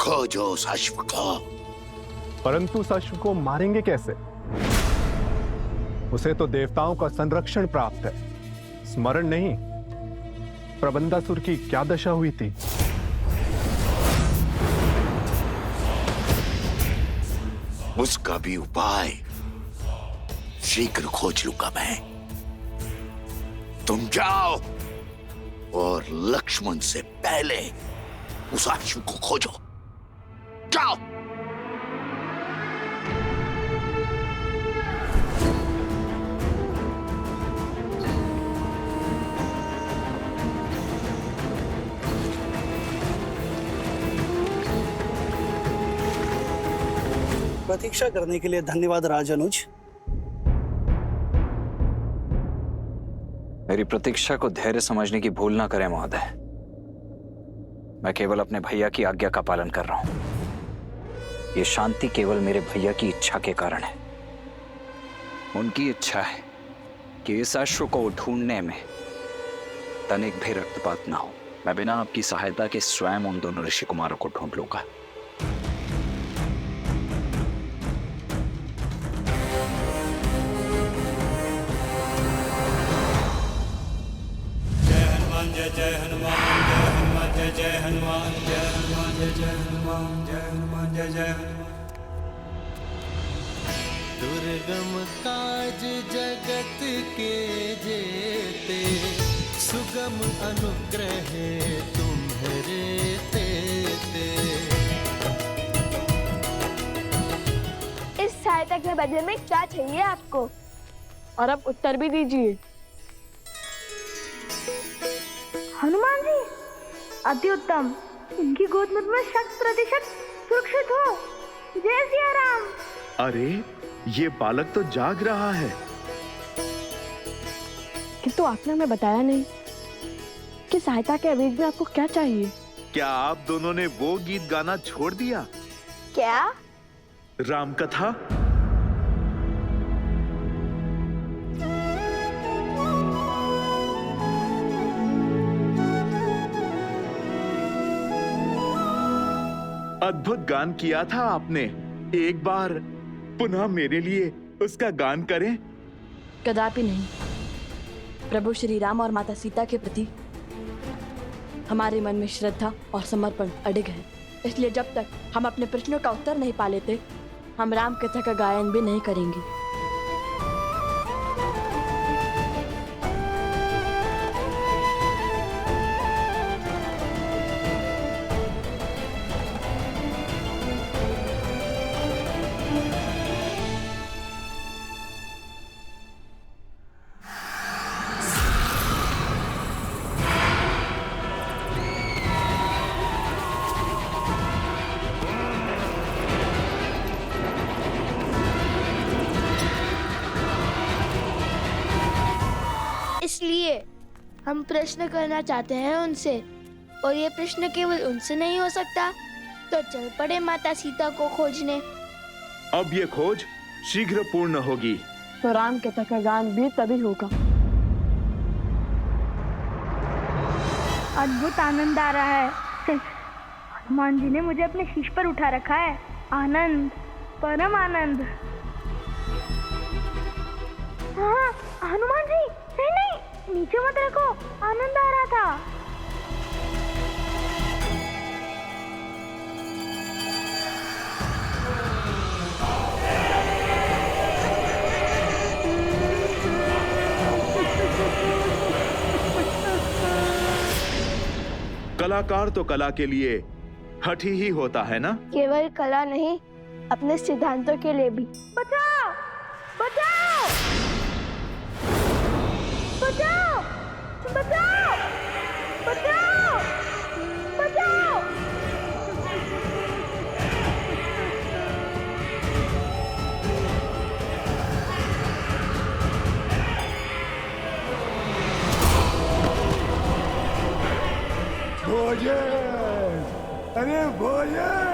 खोजो उस अश्व को। परंतु उस अश्व को मारेंगे कैसे? उसे तो देवताओं का संरक्षण प्राप्त है। स्मरण नहीं, प्रबंधासुर की क्या दशा हुई थी? उसका भी उपाय शीघ्र खोज लूंगा मैं। तुम जाओ और लक्ष्मण से पहले उस अश्व को खोजो। जाओ। प्रतीक्षा करने के लिए धन्यवाद राजानुज। मेरी प्रतीक्षा को धैर्य समझने की भूल ना करें महोदय। मैं केवल अपने भैया की आज्ञा का पालन कर रहा हूं। ये शांति केवल मेरे भैया की इच्छा के कारण है। उनकी इच्छा है कि इस अश्व को ढूंढने में तनिक भी रक्तपात ना हो। मैं बिना आपकी सहायता के स्वयं उन दोनों ऋषि कुमारों को ढूंढ लूंगा। जय हनुमान जय हनुमान जय जय हनुमान जय हनुमान जय जय हनुमान जय हनुमान जय जय हनुमान। दुर्गम काज जगत के जेते, सुगम अनुग्रह तुम्हारे तेते। इस सहायता के बदले में क्या चाहिए आपको? और अब उत्तर भी दीजिए। हनुमान जी, अति उत्तम। इनकी गोद में 100% सुरक्षित हो। जय सिया राम। अरे, ये बालक तो जाग रहा है। किंतु आपने हमें बताया नहीं कि सहायता के अवैध में आपको क्या चाहिए। क्या आप दोनों ने वो गीत गाना छोड़ दिया? क्या? राम कथा। अद्भुत गान किया था आपने। एक बार पुनः मेरे लिए उसका गान करें। कदापि नहीं। प्रभु श्री राम और माता सीता के प्रति हमारे मन में श्रद्धा और समर्पण अडिग है। इसलिए जब तक हम अपने प्रश्नों का उत्तर नहीं पा लेते, हम राम कथा का गायन भी नहीं करेंगे। इसलिए हम प्रश्न करना चाहते हैं उनसे, और ये प्रश्न केवल उनसे नहीं हो सकता, तो चल पड़े माता सीता को खोजने। अब ये खोज शीघ्र पूर्ण होगी। तो राम कथा का गान भी तभी होगा। अद्भुत आनंद आ रहा है। हनुमान जी ने मुझे अपने शीश पर उठा रखा है। आनंद, परम आनंद। हाँ, हनुमान जी, नहीं नहीं, नीचे मत रखो। आनंद आ रहा था। कलाकार तो कला के लिए हठी ही होता है ना? केवल कला नहीं, अपने सिद्धांतों के लिए भी। बचाओ, बचाओ, बचाओ, बचाओ, बचाओ, बचाओ। भोजन, अरे भोजन।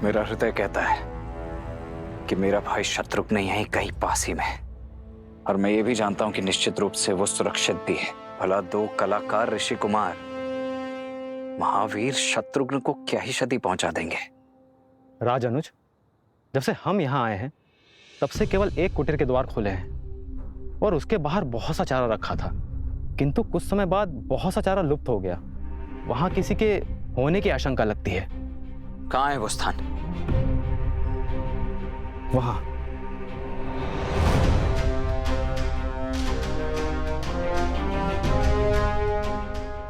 मेरा हृदय कहता है कि मेरा भाई शत्रुघ्न यहीं कहीं पास ही में है, और मैं ये भी जानता हूं कि निश्चित रूप से वो सुरक्षित भी है। भला दो कलाकार ऋषि कुमार महावीर शत्रुघ्न को क्या ही क्षति पहुंचा देंगे। राज अनुज, जब से हम यहाँ आए हैं तब से केवल एक कुटीर के द्वार खुले हैं और उसके बाहर बहुत सा चारा रखा था, किंतु कुछ समय बाद बहुत सा चारा लुप्त हो गया। वहां किसी के होने की आशंका लगती है। कहाँ है वो स्थान? वहां।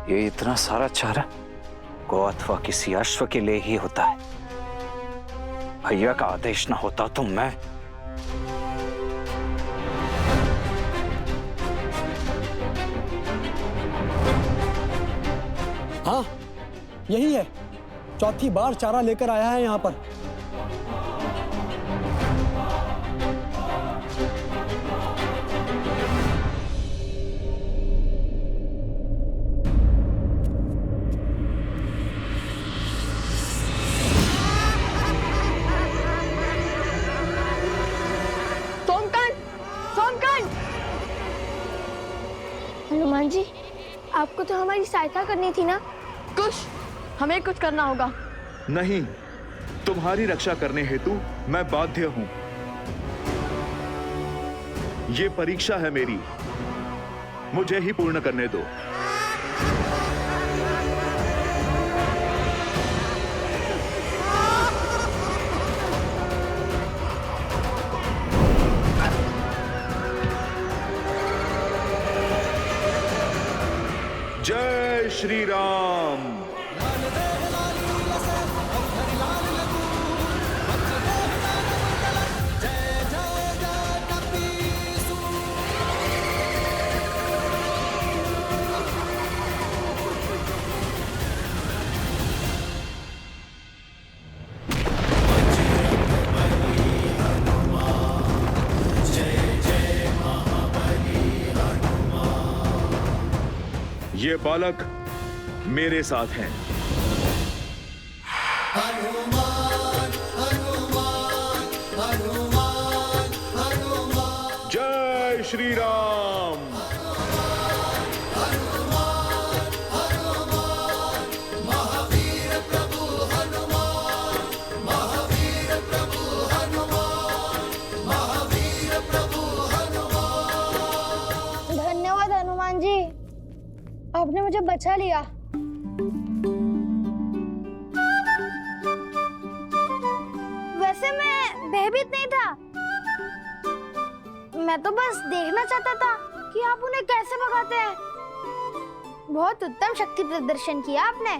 ये इतना सारा चारा गौ अथवा किसी अश्व के लिए ही होता है। भैया का आदेश ना होता तो मैं हाँ, यही है। चौथी बार चारा लेकर आया है यहाँ पर। हनुमान जी, आपको तो हमारी सहायता करनी थी ना। कुछ हमें कुछ करना होगा। नहीं, तुम्हारी रक्षा करने हेतु मैं बाध्य हूं। ये परीक्षा है मेरी, मुझे ही पूर्ण करने दो। जय श्री राम। ये बालक मेरे साथ हैं। जय श्री राम। धन्यवाद हनुमान जी, आपने मुझे बचा लिया। वैसे मैं भयभीत नहीं था, मैं तो बस देखना चाहता था कि आप उन्हें कैसे भगाते हैं। बहुत उत्तम शक्ति प्रदर्शन किया आपने।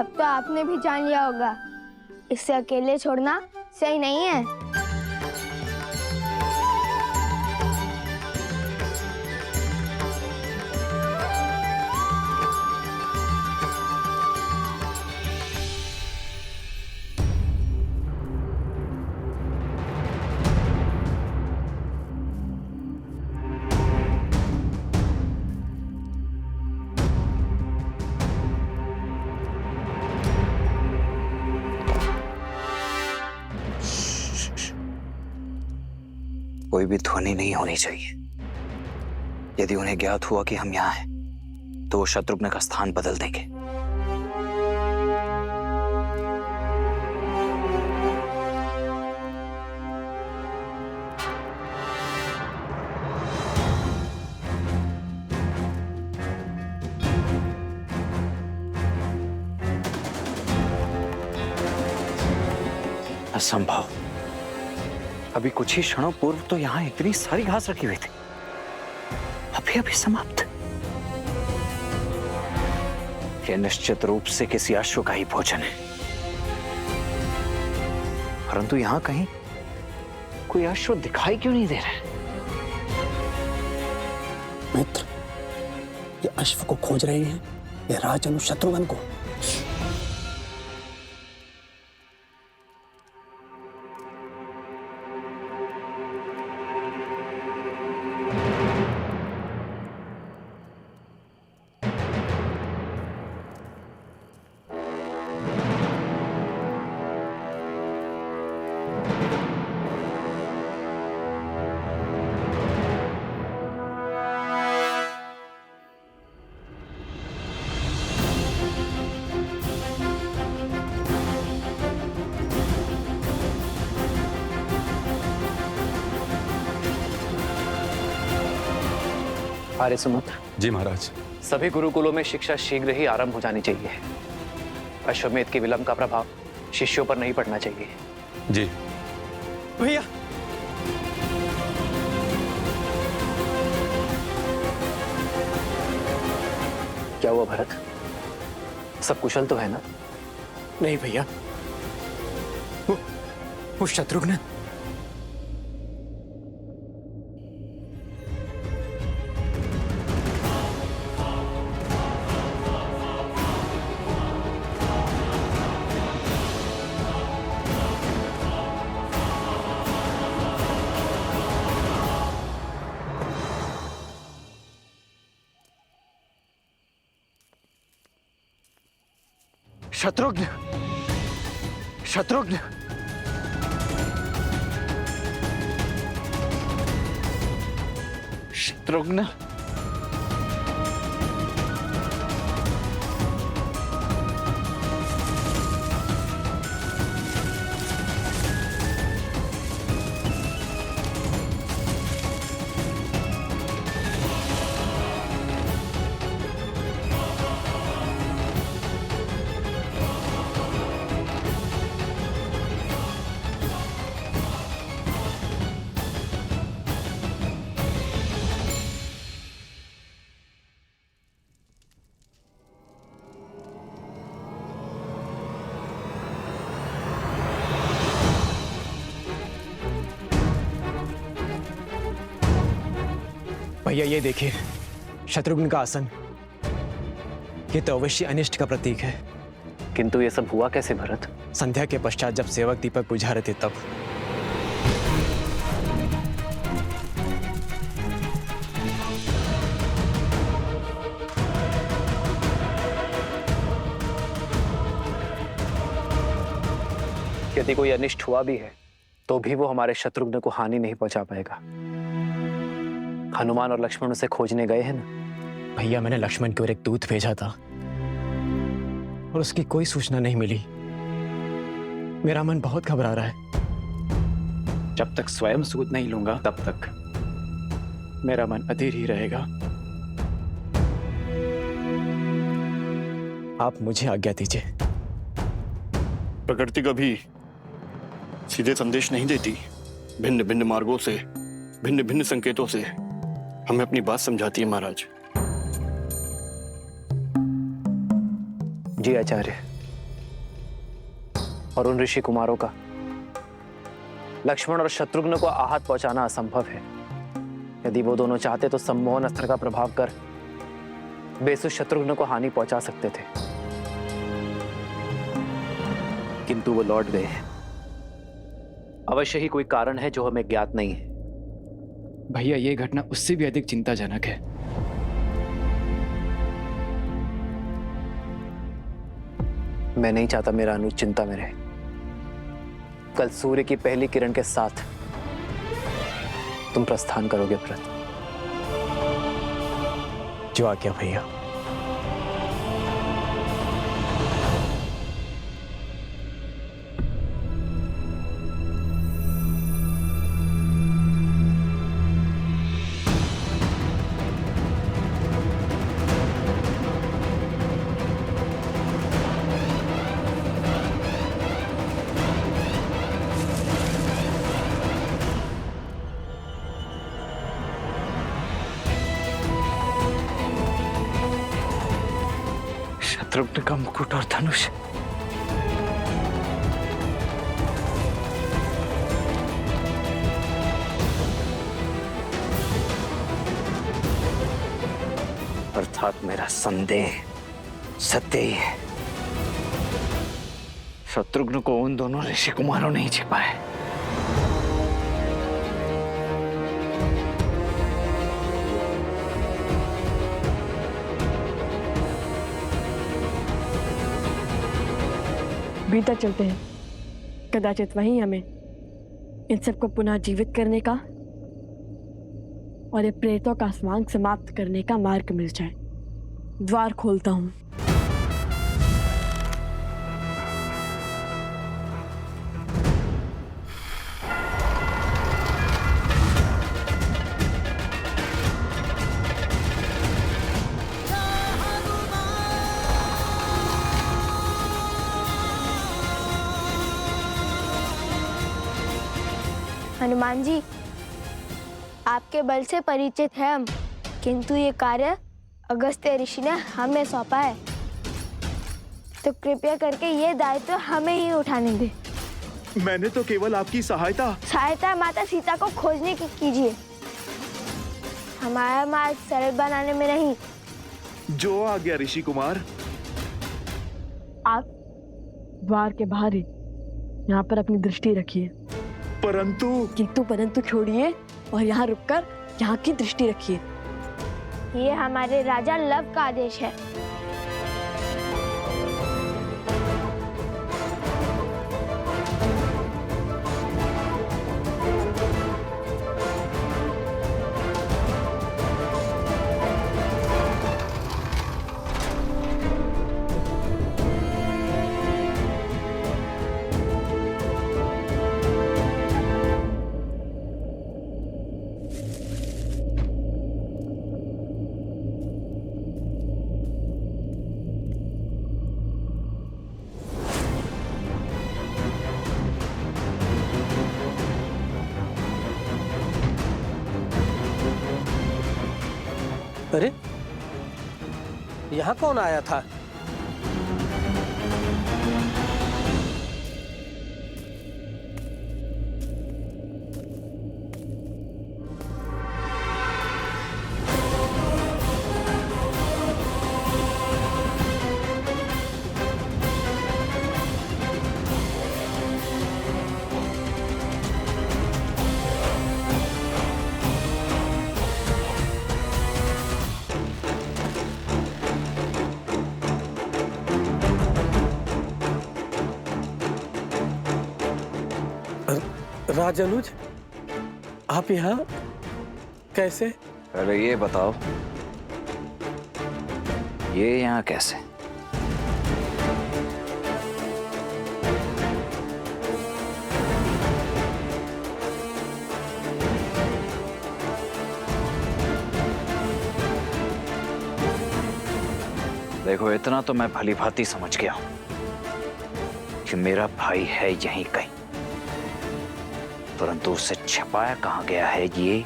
अब तो आपने भी जान लिया होगा, इसे अकेले छोड़ना सही नहीं है। कोई भी ध्वनि नहीं होनी चाहिए। यदि उन्हें ज्ञात हुआ कि हम यहाँ हैं, तो वो शत्रुघ्न का स्थान बदल देंगे। असंभव। अभी कुछ ही क्षणों पूर्व तो यहां इतनी सारी घास रखी हुई थी, अभी अभी समाप्त। यह निश्चित रूप से किसी अश्व का ही भोजन है, परंतु यहां कहीं कोई अश्व दिखाई क्यों नहीं दे रहा है? मित्र, ये अश्व को खोज रहे हैं या राजनु शत्रुघ्न को? आर्य सुमंत, जी महाराज। सभी गुरुकुलों में शिक्षा शीघ्र ही आरंभ हो जानी चाहिए। अश्वमेध के विलंब का प्रभाव शिष्यों पर नहीं पड़ना चाहिए। जी भैया, क्या हुआ भरत? सब कुशल तो है ना? नहीं भैया, वो शत्रुघ्न। शत्रुघ्न, शत्रुघ्न, शत्रुघ्न, भैया ये देखिए, शत्रुघ्न का आसन। ये तो अवश्य अनिष्ट का प्रतीक है। किंतु ये सब हुआ कैसे भरत? संध्या के पश्चात जब सेवक दीपक बुझा रहे थे तब। यदि कोई अनिष्ट हुआ भी है तो भी वो हमारे शत्रुघ्न को हानि नहीं पहुंचा पाएगा। हनुमान और लक्ष्मण उसे खोजने गए हैं ना? भैया मैंने लक्ष्मण की ओर एक दूत भेजा था और उसकी कोई सूचना नहीं मिली। मेरा मन बहुत घबरा रहा है। जब तक स्वयं सूत नहीं लूंगा तब तक मेरा मन अधीर ही रहेगा। आप मुझे आज्ञा दीजिए। प्रकृति कभी सीधे संदेश नहीं देती। भिन्न भिन्न मार्गों से, भिन्न भिन्न संकेतों से हमें अपनी बात समझाती है महाराज। जी आचार्य। और उन ऋषि कुमारों का लक्ष्मण और शत्रुघ्न को आहत पहुंचाना असंभव है। यदि वो दोनों चाहते तो सम्मोहन अस्त्र का प्रभाव कर बेसुध शत्रुघ्न को हानि पहुंचा सकते थे, किंतु वो लौट गए। अवश्य ही कोई कारण है जो हमें ज्ञात नहीं है। भैया ये घटना उससे भी अधिक चिंताजनक है। मैं नहीं चाहता मेरा अनुज चिंता में रहे। कल सूर्य की पहली किरण के साथ तुम प्रस्थान करोगे भरत। जो आज्ञा भैया। शत्रुघ्न का मुकुट और धनुष। अर्थात मेरा संदेह सत्य ही है। शत्रुघ्न को उन दोनों ऋषि कुमारों ने ही छिपा है। भीतर चलते हैं। कदाचित वहीं हमें इन सबको पुनः जीवित करने का और ये प्रेतों का स्वांग समाप्त करने का मार्ग मिल जाए। द्वार खोलता हूं। हनुमान जी, आपके बल से परिचित है हम, किंतु ये कार्य अगस्त्य ऋषि ने हमें सौंपा है, तो कृपया करके ये दायित्व हमें ही उठाने दे। मैंने तो केवल आपकी सहायता माता सीता को खोजने की कीजिए, हमारा मार्ग सरल बनाने में नहीं। जो आ गया ऋषि कुमार। आप द्वार के बाहर ही यहाँ पर अपनी दृष्टि रखिए। परंतु छोड़िए और यहाँ रुककर यहाँ की दृष्टि रखिए। ये हमारे राजा लव का आदेश है। अरे यहाँ कौन आया था? राजानुज, आप यहाँ कैसे? पहले ये बताओ, ये यहाँ कैसे? देखो, इतना तो मैं भली भांति समझ गया हूं कि मेरा भाई है यहीं कहीं, परंतु उसे छिपाया कहां गया है ये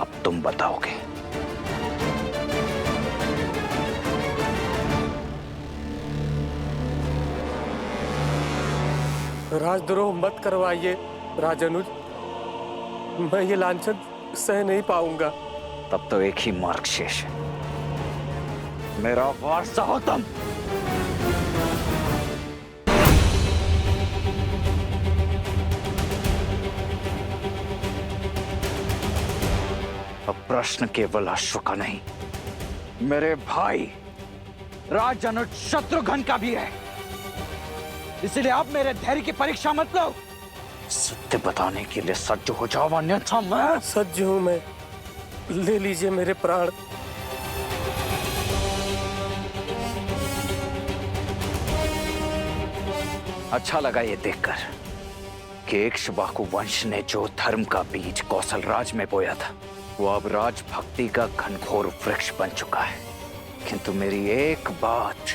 अब तुम बताओगे। राजद्रोह मत करवाइए राजानुज, मैं ये लांछन सह नहीं पाऊंगा। तब तो एक ही मार्ग शेष है, मेरा वारसा हो तुम। अब प्रश्न केवल अश्व का नहीं, मेरे भाई राजानुज शत्रुघ्न का भी है, इसलिए आप मेरे धैर्य की परीक्षा मत लो। सत्य बताने के लिए सज्ज हो जाओ, अन्यथा मैं सज्ज हूं। मैं ले लीजिए मेरे प्राण। अच्छा लगा ये देखकर कि इक्ष्वाकु वंश ने जो धर्म का बीज कौशल राज में बोया था वो अब राजभक्ति का घनघोर वृक्ष बन चुका है। किंतु मेरी एक बात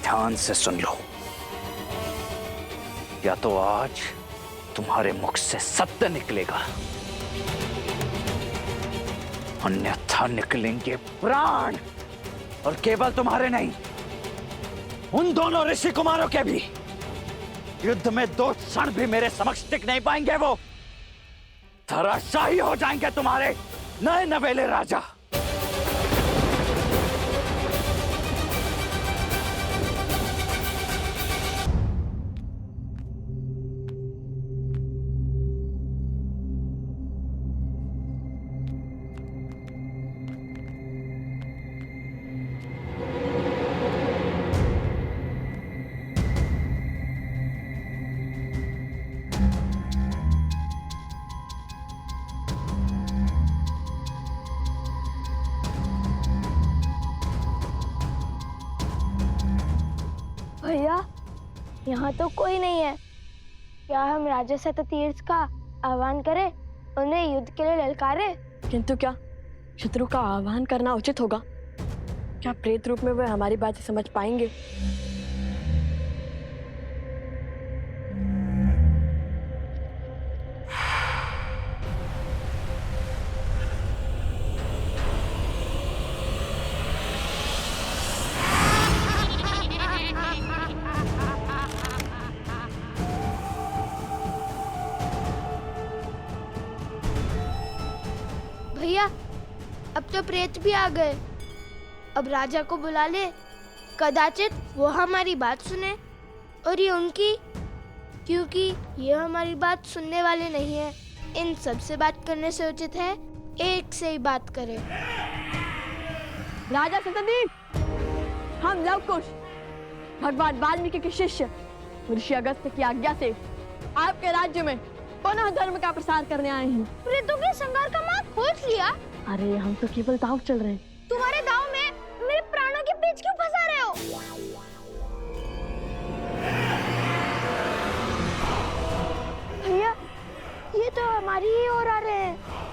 ध्यान से सुन लो, या तो आज तुम्हारे मुख से सत्य निकलेगा, अन्यथा निकलेंगे प्राण, और केवल तुम्हारे नहीं, उन दोनों ऋषि कुमारों के भी। युद्ध में 2 क्षण भी मेरे समक्ष टिक नहीं पाएंगे, वो धराशायी हो जाएंगे तुम्हारे नए नवेले राजा। भैया, यहाँ तो कोई नहीं है। क्या हम राजा शततीर्थ का आह्वान करें, उन्हें युद्ध के लिए ललकारें? किंतु क्या शत्रु का आह्वान करना उचित होगा? क्या प्रेत रूप में वे हमारी बातें समझ पाएंगे? तो प्रेत भी आ गए। अब राजा को बुला ले, कदाचित वो हमारी बात सुने और ये उनकी, क्योंकि ये हमारी बात सुनने वाले नहीं है। इन सब से बात करने से उचित है एक से ही बात करें। राजा सतदीप, हम लवकुश भगवान वाल्मीकि के शिष्य ऋषि अगस्त्य की आज्ञा से आपके राज्य में पुनः धर्म का प्रसार करने आए हैं। प्रेतों के संहार का मार्ग खोज लिया? अरे हम तो केवल दांव चल रहे हैं। तुम्हारे दांव में मेरे प्राणों के बीच क्यों फंसा रहे हो? भैया, ये तो हमारी ही ओर आ रहे हैं।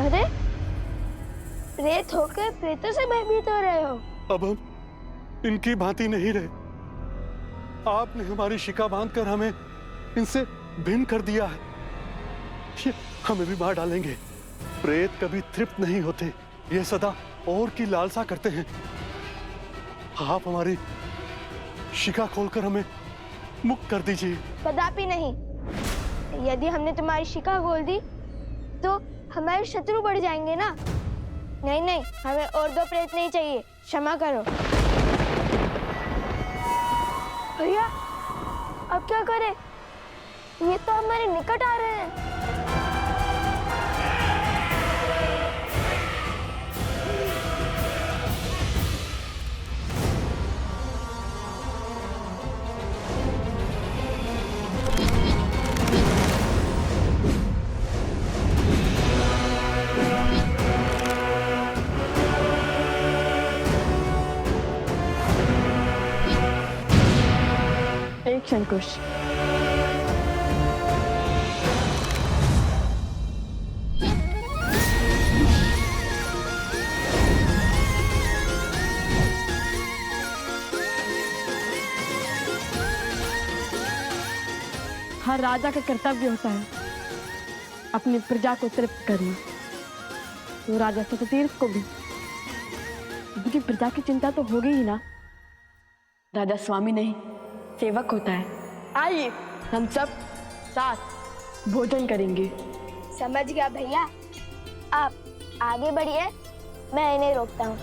अरे, प्रेत होकर प्रेतों से भयभीत हो रहे हो? अब हम इनकी भांति नहीं रहे। आपने हमारी शिका बांधकर हमें इनसे भिन्न कर दिया है। ये हमें भी मार डालेंगे। प्रेत कभी तृप्त नहीं होते, ये सदा और की लालसा करते हैं। आप हमारी शिका खोलकर हमें मुक्त कर दीजिए। कदापि नहीं। यदि हमने तुम्हारी शिका खोल दी तो हमारे शत्रु बढ़ जाएंगे ना। नहीं नहीं, हमें और दो प्रेत नहीं चाहिए, क्षमा करो। भैया, अब क्या करें? ये तो हमारे निकट आ रहे हैं। एक शंकुश। हर राजा का कर्तव्य होता है अपनी प्रजा को तृप्त करना। तो राजा सततीर्थ को भी उनकी प्रजा की चिंता तो होगी ही ना। राजा स्वामी नहीं, सेवक होता है। आइए हम सब साथ भोजन करेंगे। समझ गया भैया, आप आगे बढ़िए, मैं इन्हें रोकता हूँ।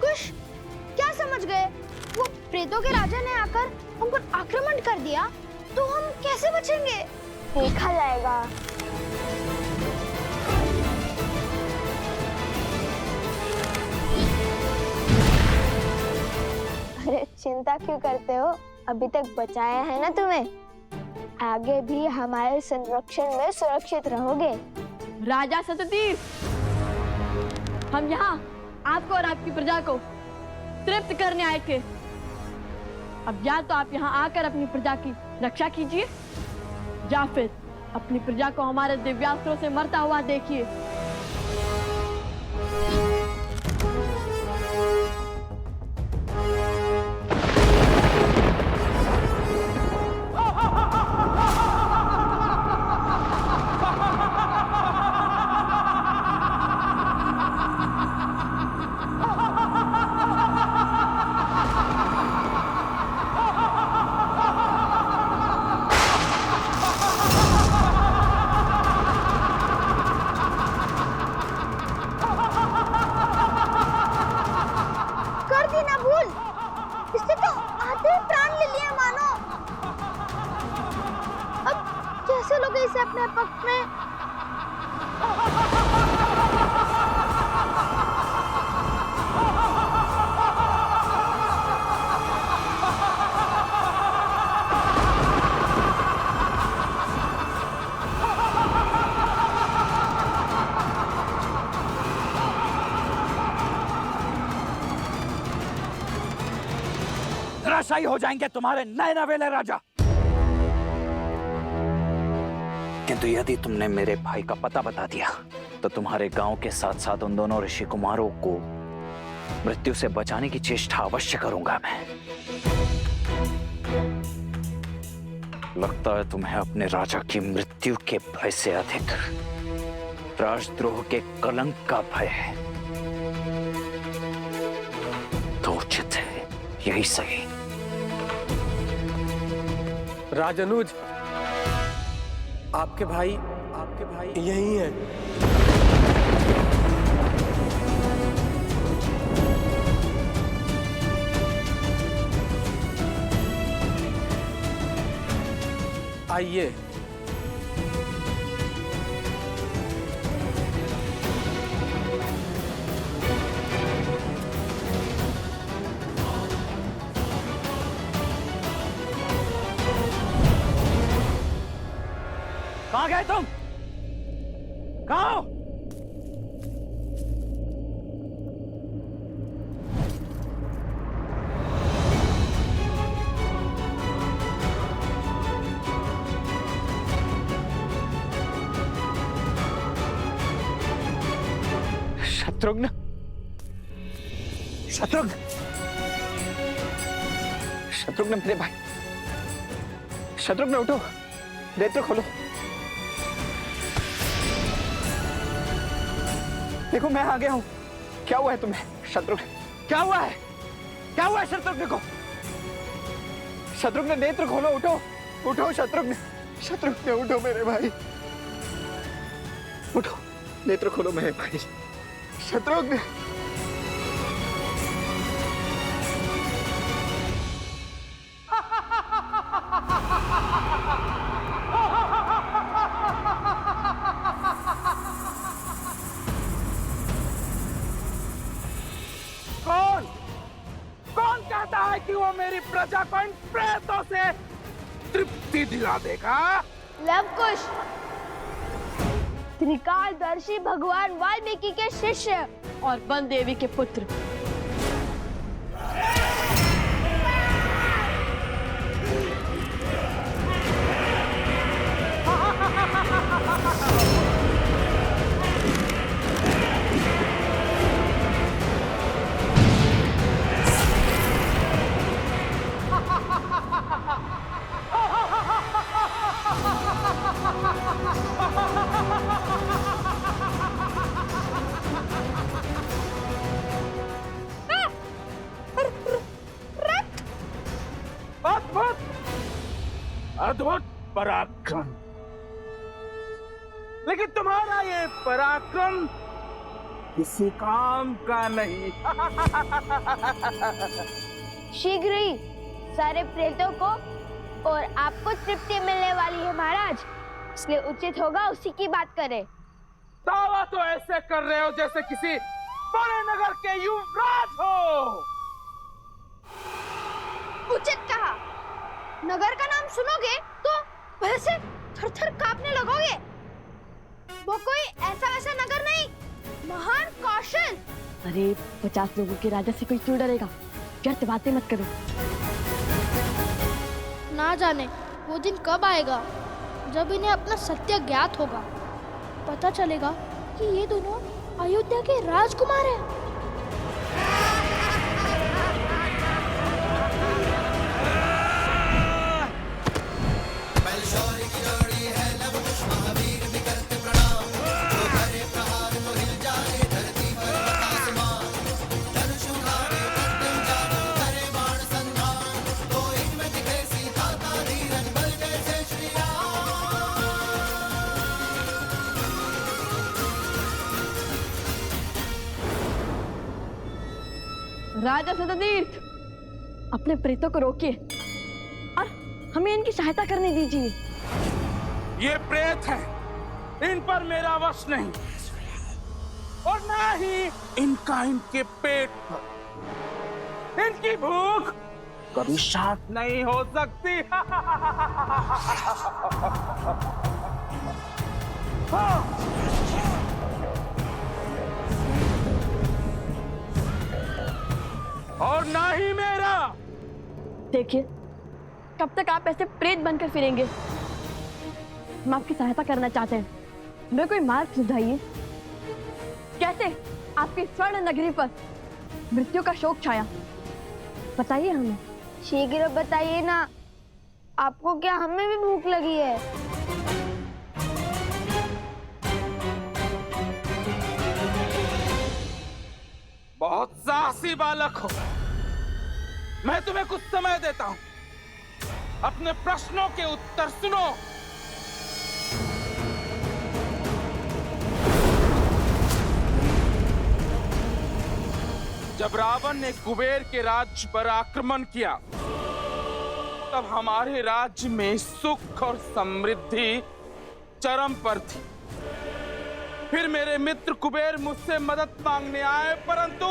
कुश, क्या समझ गए? वो प्रेतों के राजा ने आकर हम पर आक्रमण कर दिया, तो हम कैसे बचेंगे? देखा जाएगा। अरे चिंता क्यों करते हो? अभी तक बचाया है ना तुम्हें। आगे भी हमारे संरक्षण में सुरक्षित रहोगे। राजा सततीर्थ, हम यहाँ आपको और आपकी प्रजा को तृप्त करने आए थे। अब या तो आप यहाँ आकर अपनी प्रजा की रक्षा कीजिए, या फिर अपनी प्रजा को हमारे दिव्यास्त्रों से मरता हुआ देखिए। इसे अपने पक्ष में। धराशायी हो जाएंगे तुम्हारे नए नवेले राजा। किंतु यदि तुमने मेरे भाई का पता बता दिया तो तुम्हारे गांव के साथ साथ उन दोनों ऋषि कुमारों को मृत्यु से बचाने की चेष्टा अवश्य करूंगा मैं। लगता है तुम्हें अपने राजा की मृत्यु के भय से अधिक राजद्रोह के कलंक का भय है। तो उचित है, यही सही। राजनुज, आपके भाई यही हैं। आइए। कहाँ गए तुम? कहाँ हो? शत्रुघ्न, शत्रुघ्न, शत्रुघ्न मेरे भाई, शत्रुघ्न उठो, नेत्र खोलो। देखो मैं आ गया हूं। क्या हुआ है तुम्हें शत्रुघ्न? क्या हुआ है? क्या हुआ है शत्रुघ्न को? शत्रुघ्न नेत्र खोलो, उठो, उठो शत्रुघ्न, शत्रुघ्न उठो मेरे भाई, उठो, नेत्र खोलो मेरे भाई, शत्रुघ्न। कौन कहता है कि वो मेरी प्रजा को इन प्रेतों से तृप्ति दिला देगा? लवकुश, त्रिकालदर्शी भगवान वाल्मीकि के शिष्य और वन देवी के पुत्र। अद्भुत पराक्रम, लेकिन तुम्हारा ये पराक्रम किसी काम का नहीं। शीघ्र ही सारे प्रेतों को और आपको तृप्ति मिलने वाली है महाराज, इसलिए उचित होगा उसी की बात करें। दावा तो ऐसे कर रहे हो जैसे किसी बड़े नगर के युवराज हो। उचित कहा, नगर का नाम सुनोगे तो वैसे थर-थर कांपने लगोगे। वो कोई ऐसा वैसा नगर नहीं, महान कौशल। अरे 50 लोगों के राजा से कोई क्यों डरेगा? व्यर्थ बातें मत करो। ना जाने वो दिन कब आएगा जब इन्हें अपना सत्य ज्ञात होगा। पता चलेगा कि ये दोनों अयोध्या के राजकुमार हैं। राजा सततीर्थ, अपने प्रेतों को रोकिए और हमें इनकी सहायता करने दीजिए। ये प्रेत है, इन पर मेरा वश नहीं, और ना ही इनका इनके पेट पर। इनकी भूख कभी शांत नहीं हो सकती। और ना ही मेरा। देखिए, कब तक आप ऐसे प्रेत बनकर फिरेंगे? हम आपकी सहायता करना चाहते हैं, हमें कोई मार्ग सुझाइए। कैसे आपकी स्वर्ण नगरी पर मृत्यु का शोक छाया? बताइए हमें। शीघ्र बताइए ना, आपको क्या हमें भी भूख लगी है? बहुत साहसी बालक हो। मैं तुम्हें कुछ समय देता हूं, अपने प्रश्नों के उत्तर सुनो। जब रावण ने कुबेर के राज्य पर आक्रमण किया, तब हमारे राज्य में सुख और समृद्धि चरम पर थी। फिर मेरे मित्र कुबेर मुझसे मदद मांगने आए, परंतु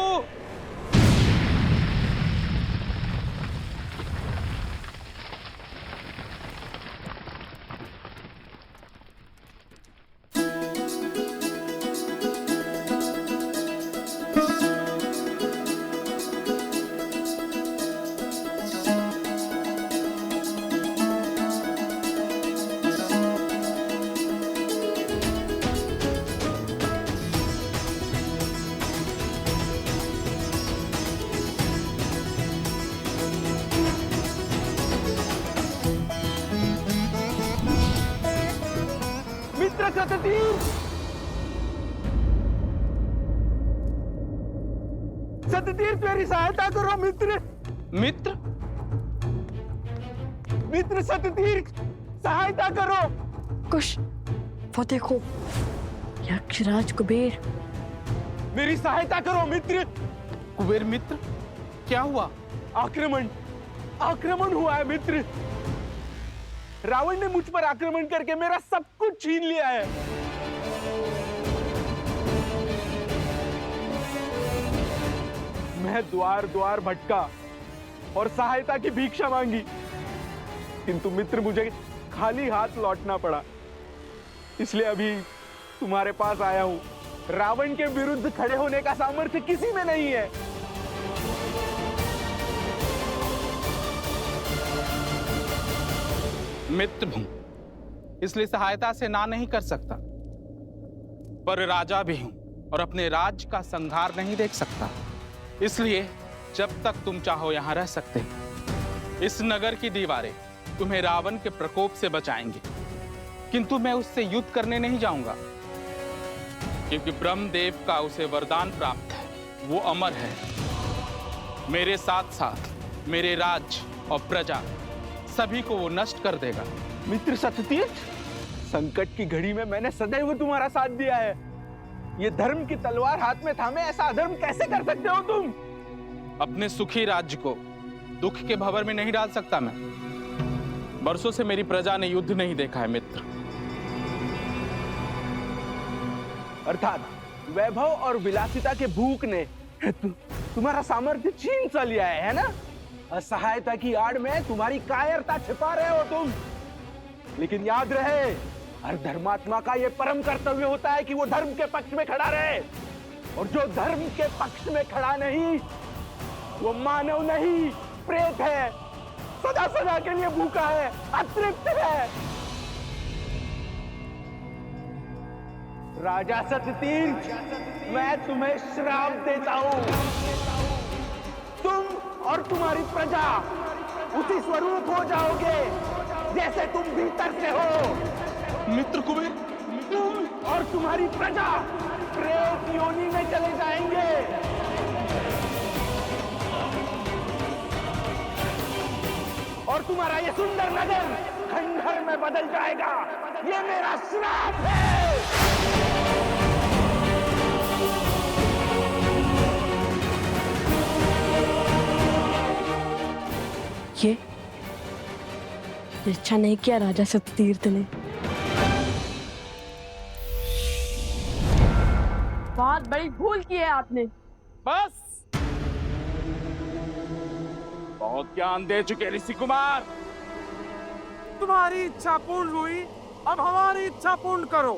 सततीर्थ मेरी सहायता करो मित्र। मित्र मित्र सततीर्थ सहायता करो। कुश, वो देखो, यक्षराज कुबेर। मेरी सहायता करो मित्र। कुबेर मित्र, क्या हुआ? आक्रमण हुआ है मित्र। रावण ने मुझ पर आक्रमण करके मेरा सब कुछ छीन लिया है। मैं द्वार द्वार भटका और सहायता की भिक्षा मांगी, किंतु मित्र मुझे खाली हाथ लौटना पड़ा। इसलिए अभी तुम्हारे पास आया हूं। रावण के विरुद्ध खड़े होने का सामर्थ्य किसी में नहीं है। मित्र हूं, इसलिए सहायता से ना नहीं कर सकता, पर राजा भी हूं और अपने राज्य का संहार नहीं देख सकता। इसलिए जब तक तुम चाहो यहां रह सकते हो। इस नगर की दीवारें तुम्हें रावण के प्रकोप से बचाएंगी, किंतु मैं उससे युद्ध करने नहीं जाऊंगा, क्योंकि ब्रह्मदेव का उसे वरदान प्राप्त है। वो अमर है। मेरे साथ साथ मेरे राज्य और प्रजा सभी को वो नष्ट कर देगा। मित्र सततीर्थ, संकट की घड़ी में मैंने सदैव तुम्हारा साथ दिया है। ये धर्म की तलवार हाथ में थामे ऐसा अधर्म कैसे कर सकते हो तुम? अपने सुखी राज्य को दुख के भंवर में नहीं डाल सकता मैं। बरसों से मेरी प्रजा ने युद्ध नहीं देखा है मित्र। अर्थात वैभव और विलासिता के भूख ने तुम्हारा सामर्थ्य छीन सा लिया है ना? असहायता की आड़ में तुम्हारी कायरता छिपा रहे हो तुम। लेकिन याद रहे, हर धर्मात्मा का यह परम कर्तव्य होता है कि वो धर्म के पक्ष में खड़ा रहे, और जो धर्म के पक्ष में खड़ा नहीं वो मानव नहीं, प्रेत है। सदा सदा के लिए भूखा है, अतृप्त है। राजा सततीर्थ, मैं तुम्हें श्राप देता हूं। तुम और तुम्हारी प्रजा उसी स्वरूप हो जाओगे जैसे तुम भीतर से हो। मित्र कुबेर, तुम और तुम्हारी प्रजा प्रेत योनि में चले जाएंगे। और तुम्हारा ये सुंदर नगर खंडहर में बदल जाएगा। ये मेरा श्राप है। ये अच्छा नहीं किया राजा सततीर्थ ने। बहुत बड़ी भूल की है आपने। बस, बहुत ज्ञान दे चुके ऋषि कुमार। तुम्हारी इच्छा पूर्ण हुई, अब हमारी इच्छा पूर्ण करो।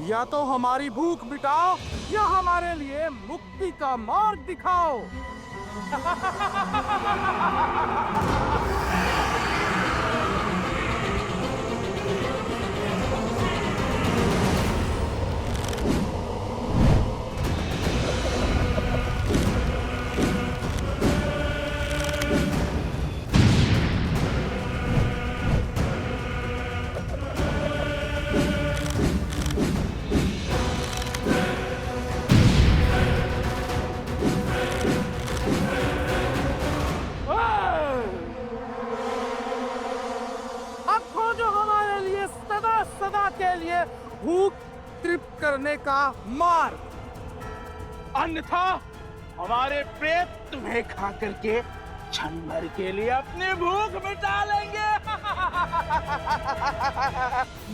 या तो हमारी भूख मिटाओ या हमारे लिए मुक्ति का मार्ग दिखाओ। जाने का मार्ग। अन्यथा हमारे प्रेत तुम्हें खा करके क्षण भर के लिए अपनी भूख मिटा लेंगे।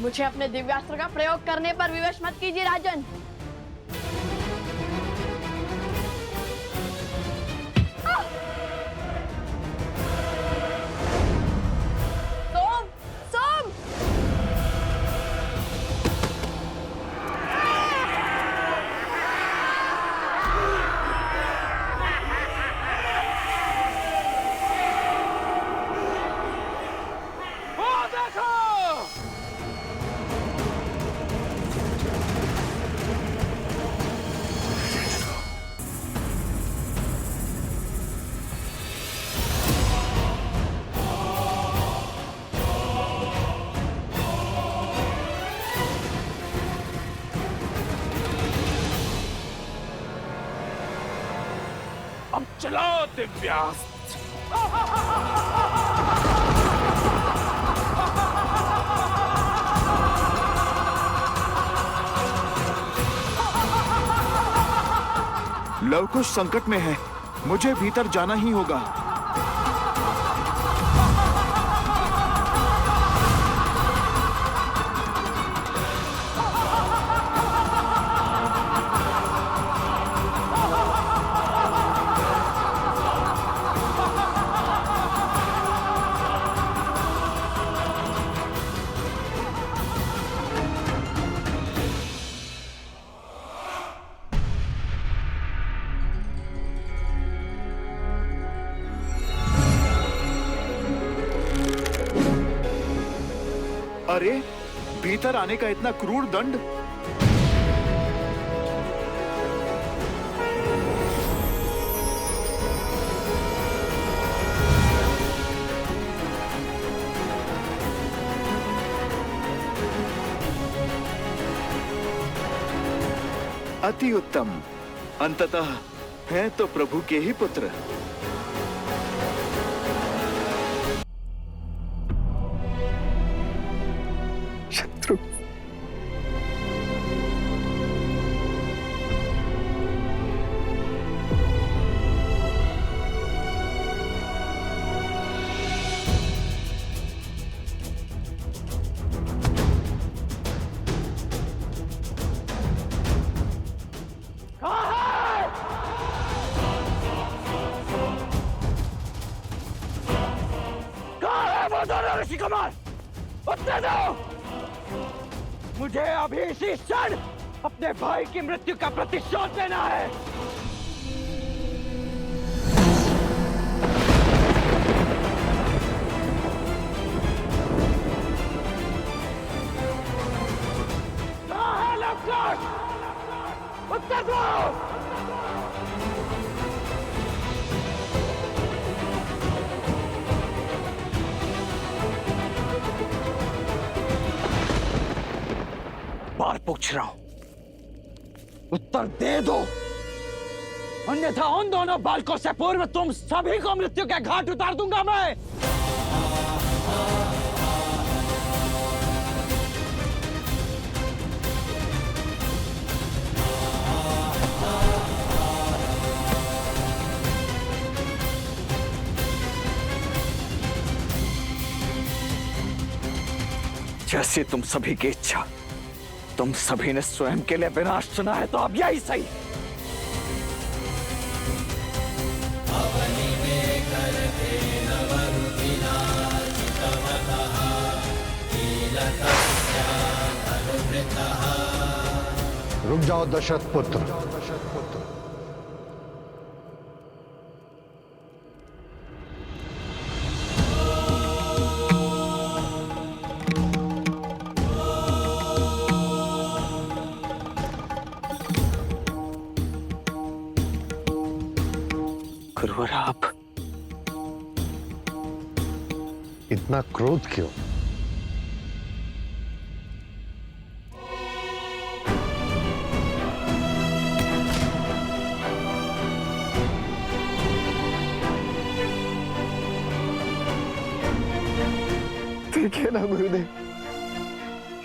मुझे अपने दिव्यास्त्र का प्रयोग करने पर विवश मत कीजिए राजन। सोम, सोम। वो देखो, अब चलाओ दिव्यास्त्र। लवकुश संकट में है, मुझे भीतर जाना ही होगा। अरे, भीतर आने का इतना क्रूर दंड। अति उत्तम। अंततः हैं तो प्रभु के ही पुत्र। शत्रु, कहाँ है वो दोनों ऋषि कुमार? उत्तर दो। मुझे अभी इसी क्षण अपने भाई की मृत्यु का प्रतिशोध लेना है। कहाँ है लवकुश? उत्तर दो। बार पूछ रहा हूं, उत्तर दे दो, अन्यथा उन दोनों बालकों से पूर्व तुम सभी को मृत्यु के घाट उतार दूंगा मैं। जैसे तुम सभी की इच्छा, तुम सभी ने स्वयं के लिए विनाश चुना है, तो अब यही सही। रुक जाओ दशरथ पुत्र। गुरुवर, आप इतना क्रोध क्यों? देखिए ना गुरुदेव,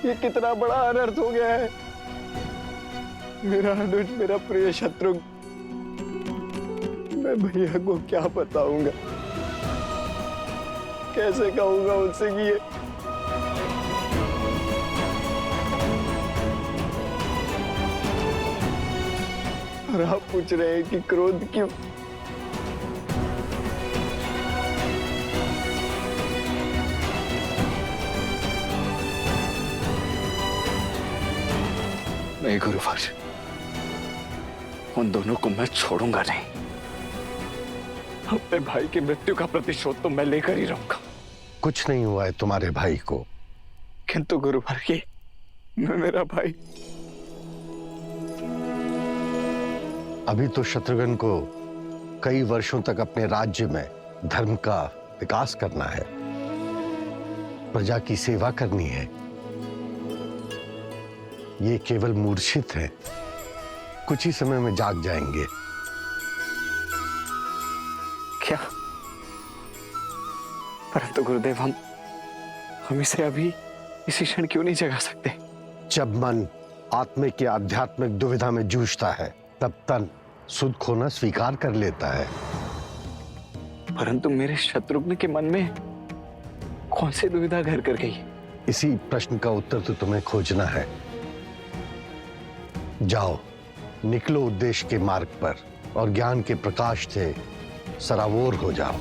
ये कितना बड़ा अनर्थ हो गया है। मेरा अनुज, मेरा प्रिय शत्रु, मैं भैया को क्या बताऊंगा, कैसे कहूंगा उनसे कि ये और आप पूछ रहे हैं कि क्रोध क्यों? नहीं गुरुवर, उन दोनों को मैं छोड़ूंगा नहीं। अपने भाई की मृत्यु का प्रतिशोध तो मैं लेकर ही रहूंगा। कुछ नहीं हुआ है तुम्हारे भाई को। किंतु गुरुवर ये मेरा भाई। अभी तो शत्रुघ्न को कई वर्षों तक अपने राज्य में धर्म का विकास करना है, प्रजा की सेवा करनी है। ये केवल मूर्छित है, कुछ ही समय में जाग जाएंगे। क्या? परंतु गुरुदेव, हम इसे अभी इसी क्षण क्यों नहीं जगा सकते? जब मन आत्मिक या आध्यात्मिक दुविधा में जूझता है, तब तन सुध खोना स्वीकार कर लेता है। परंतु मेरे शत्रुघ्न के मन में कौन सी दुविधा घर कर गई? इसी प्रश्न का उत्तर तो तुम्हें खोजना है। जाओ, निकलो उद्देश्य के मार्ग पर और ज्ञान के प्रकाश से सराबोर हो जाओ,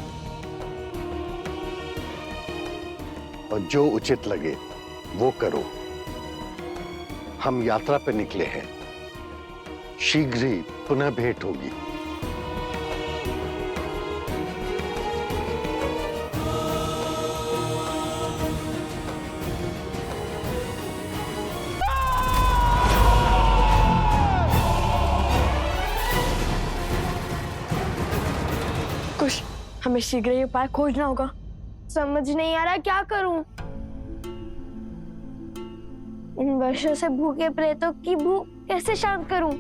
और जो उचित लगे वो करो। हम यात्रा पर निकले हैं, शीघ्र ही पुनः भेंट होगी। कुछ हमें शीघ्र ही उपाय खोजना होगा। समझ नहीं आ रहा क्या करूं। इन वर्षों से भूखे प्रेतों की भूख कैसे शांत करूं?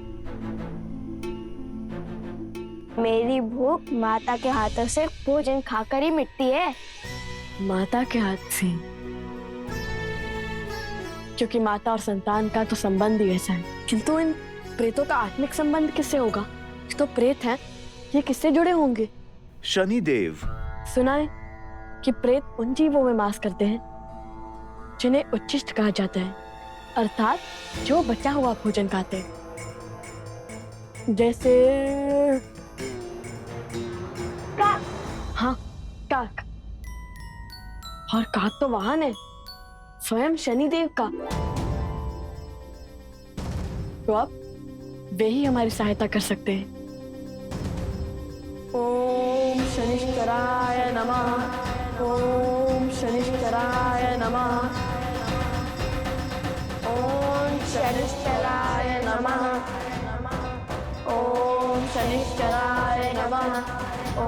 मेरी भूख माता के हाथों से भोजन खाकर ही मिटती है। माता के हाथ से? क्योंकि माता और संतान का तो संबंध ही ऐसा है। किंतु इन प्रेतों का आत्मिक संबंध किससे होगा? ये तो प्रेत हैं, ये किससे जुड़े होंगे? शनिदेव। सुना है कि प्रेत उन जीवों में वास करते हैं जिन्हें उच्छिष्ट कहा जाता है, अर्थात जो बचा हुआ भोजन खाते हैं। जैसे काक। हाँ, काक। और काक तो वाहन है स्वयं शनिदेव का। तो अब वे ही हमारी सहायता कर सकते हैं। ओम शनिश्चराय नमः। ओम शनिश्चराय नमः। ओम शनिश्चराय नमः। ओम शनिश्चराय नमः।